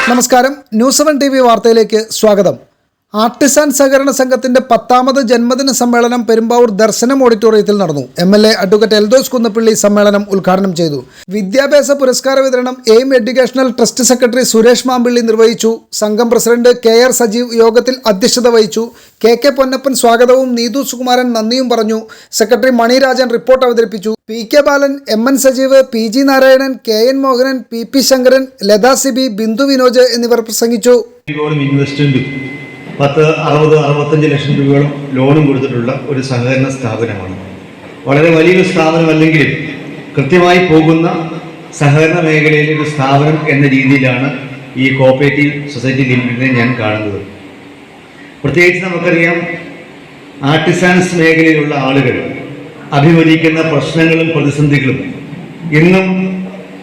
നമസ്കാരം, news 7 TV വാർത്തയിലേക്ക് സ്വാഗതം. ആർട്ടിസാൻ സഹകരണ സംഘത്തിന്റെ 10ാമത് ജന്മദിന സമ്മേളനം പെരുമ്പാവൂർ ദർശനം ഓഡിറ്റോറിയത്തിൽ നടന്നു. MLA അഡ്വക്കേറ്റ് എൽദോസ് കുന്നപ്പള്ളി സമ്മേളനം ഉദ്ഘാടനം ചെയ്തു. വിദ്യാഭ്യാസ പുരസ്കാര വിതരണം aim educational trust secretary Suresh Mampilly നിർവഹിച്ചു. സംഘം പ്രസിഡന്റ് KR സജീവ് യോഗത്തിൽ അധ്യക്ഷത വഹിച്ചു. KK പൊന്നപ്പൻ സ്വാഗതവും നീതു സുകുമാരൻ നന്ദിയും പറഞ്ഞു. സെക്രട്ടറി മണിരാജൻ റിപ്പോർട്ട് അവതരിപ്പിച്ചു. PK Balan, MN Sajeev, PG Narayanan, KN Mohanan, PP Sankaran, Latha Sibi, Bindu Vinoj എന്നിവർ പ്രസംഗിച്ചു. 10-60-65 ലക്ഷം രൂപയോളം ലോണും കൊടുത്തിട്ടുള്ള ഒരു സഹകരണ സ്ഥാപനമാണ്. വളരെ വലിയൊരു സ്ഥാപനമല്ലെങ്കിലും കൃത്യമായി പോകുന്ന സഹകരണ മേഖലയിലെ ഒരു സ്ഥാപനം എന്ന രീതിയിലാണ് ഈ കോഓപ്പറേറ്റീവ് സൊസൈറ്റി ലിമിറ്റഡിനെ ഞാൻ കാണുന്നത്. പ്രത്യേകിച്ച് നമുക്കറിയാം, ആർട്ടിസാൻസ് മേഖലയിലുള്ള ആളുകൾ അഭിമുഖീകരിക്കുന്ന പ്രശ്നങ്ങളും പ്രതിസന്ധികളും ഇന്നും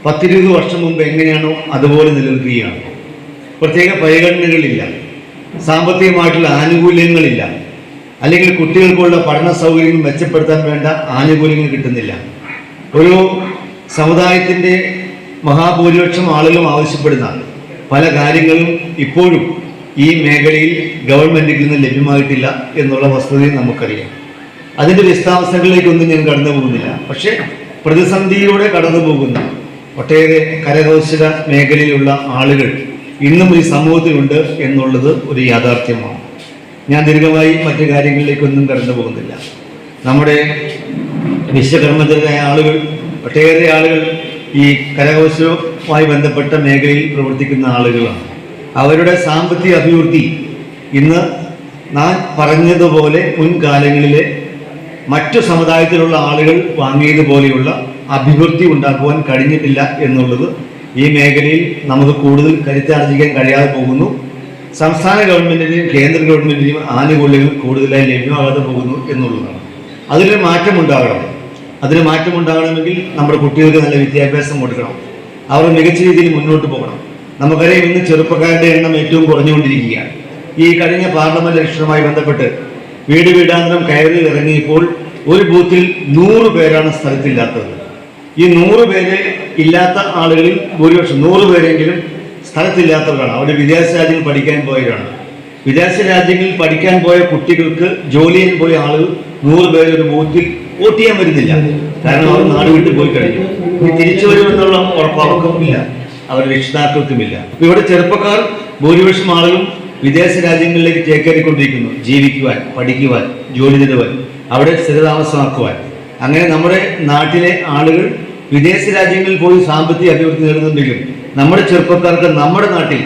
10-20 വർഷം മുമ്പ് എങ്ങനെയാണോ അതുപോലെ നിലനിൽക്കുകയാണ്. പ്രത്യേക പരിഗണനകളില്ല, സാമ്പത്തികമായിട്ടുള്ള ആനുകൂല്യങ്ങളില്ല, അല്ലെങ്കിൽ കുട്ടികൾക്കുള്ള പഠന സൗകര്യങ്ങൾ മെച്ചപ്പെടുത്താൻ വേണ്ട ആനുകൂല്യങ്ങൾ കിട്ടുന്നില്ല. ഒരു സമുദായത്തിൻ്റെ മഹാഭൂരിപക്ഷം ആളുകളും ആവശ്യപ്പെടുന്ന പല കാര്യങ്ങളും ഇപ്പോഴും ഈ മേഖലയിൽ ഗവൺമെൻറ്റിൽ നിന്ന് ലഭ്യമായിട്ടില്ല എന്നുള്ള വസ്തുതയും നമുക്കറിയാം. അതിൻ്റെ വിശദാംശങ്ങളിലേക്കൊന്നും ഞാൻ കടന്നു പോകുന്നില്ല. പക്ഷേ പ്രതിസന്ധിയിലൂടെ കടന്നു പോകുന്ന ഒട്ടേറെ കരകൗശല മേഖലയിലുള്ള ആളുകൾ ഇന്നും ഈ സമൂഹത്തിലുണ്ട് എന്നുള്ളത് ഒരു യാഥാർത്ഥ്യമാണ്. ഞാൻ ദീർഘമായി മറ്റു കാര്യങ്ങളിലേക്കൊന്നും കടന്നു പോകുന്നില്ല. നമ്മുടെ വിശ്വകർമ്മജരായ ആളുകൾ, ഒട്ടേറെ ആളുകൾ ഈ കരകൗശലവുമായി ബന്ധപ്പെട്ട മേഖലയിൽ പ്രവർത്തിക്കുന്ന ആളുകളാണ്. അവരുടെ സാമ്പത്തിക അഭിവൃദ്ധി ഇന്ന് ഞാൻ പറഞ്ഞതുപോലെ മുൻകാലങ്ങളിലെ മറ്റു സമുദായത്തിലുള്ള ആളുകൾ വാങ്ങിയതുപോലെയുള്ള അഭിവൃദ്ധി ഉണ്ടാക്കുവാൻ കഴിഞ്ഞിട്ടില്ല എന്നുള്ളത് ഈ മേഖലയിൽ നമുക്ക് കൂടുതൽ കരുത്താർജിക്കാൻ കഴിയാതെ പോകുന്നു. സംസ്ഥാന ഗവൺമെൻറ്റിൻ്റെയും കേന്ദ്ര ഗവൺമെൻറ്റിൻ്റെയും ആനുകൂല്യങ്ങൾ കൂടുതലായി ലഭ്യമാകാതെ പോകുന്നു എന്നുള്ളതാണ്. അതിന് മാറ്റമുണ്ടാകണം. അതിന് മാറ്റമുണ്ടാകണമെങ്കിൽ നമ്മുടെ കുട്ടികൾക്ക് നല്ല വിദ്യാഭ്യാസം കൊടുക്കണം. അവർ മികച്ച രീതിയിൽ മുന്നോട്ട് പോകണം. നമുക്കറിയാം, ഇന്ന് ചെറുപ്പക്കാരുടെ എണ്ണം ഏറ്റവും കുറഞ്ഞുകൊണ്ടിരിക്കുകയാണ്. ഈ കഴിഞ്ഞ പാർലമെന്റ് ഇലക്ഷനുമായി ബന്ധപ്പെട്ട് വീട് വീടാന്തരം കയറി ഇറങ്ങിയപ്പോൾ ഒരു ബൂത്തിൽ 100 പേരാണ് സ്ഥലത്തില്ലാത്തത്. ഈ 100 പേര് ഇല്ലാത്ത ആളുകളിൽ ഭൂരിപക്ഷം 100 പേരെങ്കിലും സ്ഥലത്തില്ലാത്തവരാണ്. അവർ വിദേശ രാജ്യങ്ങളിൽ പഠിക്കാൻ പോയവരാണ്. വിദേശ രാജ്യങ്ങളിൽ പഠിക്കാൻ പോയ കുട്ടികൾക്ക് ജോലി ചെയ്യാൻ പോയ ആളുകൾ 100 പേര് ഒരു ബൂത്തിൽ വോട്ട് ചെയ്യാൻ വരുന്നില്ല. കാരണം അവർ നാട് വിട്ട് പോയി കഴിഞ്ഞു. ഈ തിരിച്ചു വരുമെന്നുള്ള ഉറപ്പ് അവർക്കുമില്ല, അവരുടെ രക്ഷിതാക്കൾക്കുമില്ല. ഇവിടെ ചെറുപ്പക്കാർ ഭൂരിപക്ഷം ആളുകളും വിദേശ രാജ്യങ്ങളിലേക്ക് ചേക്കേറിക്കൊണ്ടിരിക്കുന്നു, ജീവിക്കുവാൻ, പഠിക്കുവാൻ, ജോലി നേടുവാൻ, അവിടെ സ്ഥിരതാമസമാക്കുവാൻ. അങ്ങനെ നമ്മുടെ നാട്ടിലെ ആളുകൾ വിദേശ രാജ്യങ്ങളിൽ പോയി സാമ്പത്തിക അഭിവൃദ്ധി നേടുന്നുണ്ടെങ്കിലും നമ്മുടെ ചെറുപ്പക്കാർക്ക് നമ്മുടെ നാട്ടിൽ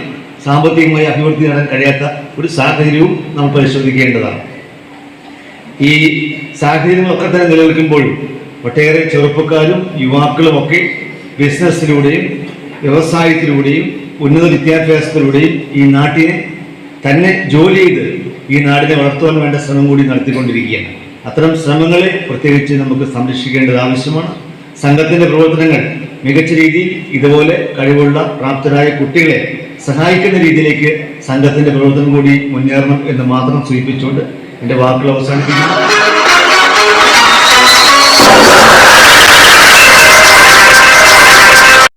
സാമ്പത്തികമായി അഭിവൃദ്ധി നേടാൻ കഴിയാത്ത ഒരു സാഹചര്യവും നമ്മൾ പരിശോധിക്കേണ്ടതാണ്. ഈ സാഹചര്യങ്ങളൊക്കെ തന്നെ നിലനിൽക്കുമ്പോഴും ഒട്ടേറെ ചെറുപ്പക്കാരും യുവാക്കളുമൊക്കെ ബിസിനസ്സിലൂടെയും വ്യവസായത്തിലൂടെയും ഉന്നത വിദ്യാഭ്യാസത്തിലൂടെയും ഈ നാട്ടിനെ തന്നെ ജോലി ചെയ്ത് ഈ നാടിനെ വളർത്തുവാൻ വേണ്ട ശ്രമം കൂടി നടത്തിക്കൊണ്ടിരിക്കുകയാണ്. അത്തരം ശ്രമങ്ങളെ പ്രത്യേകിച്ച് നമുക്ക് സംരക്ഷിക്കേണ്ടത് ആവശ്യമാണ്. സംഘത്തിൻ്റെ പ്രവർത്തനങ്ങൾ മികച്ച രീതിയിൽ ഇതുപോലെ കഴിവുള്ള പ്രാപ്തരായ കുട്ടികളെ സഹായിക്കുന്ന രീതിയിലേക്ക് സംഘത്തിൻ്റെ പ്രവർത്തനം കൂടി മുന്നേറണം എന്ന് മാത്രം സൂചിപ്പിച്ചുകൊണ്ട് എൻ്റെ വാക്കുകൾ അവസാനിപ്പിക്കുന്നു.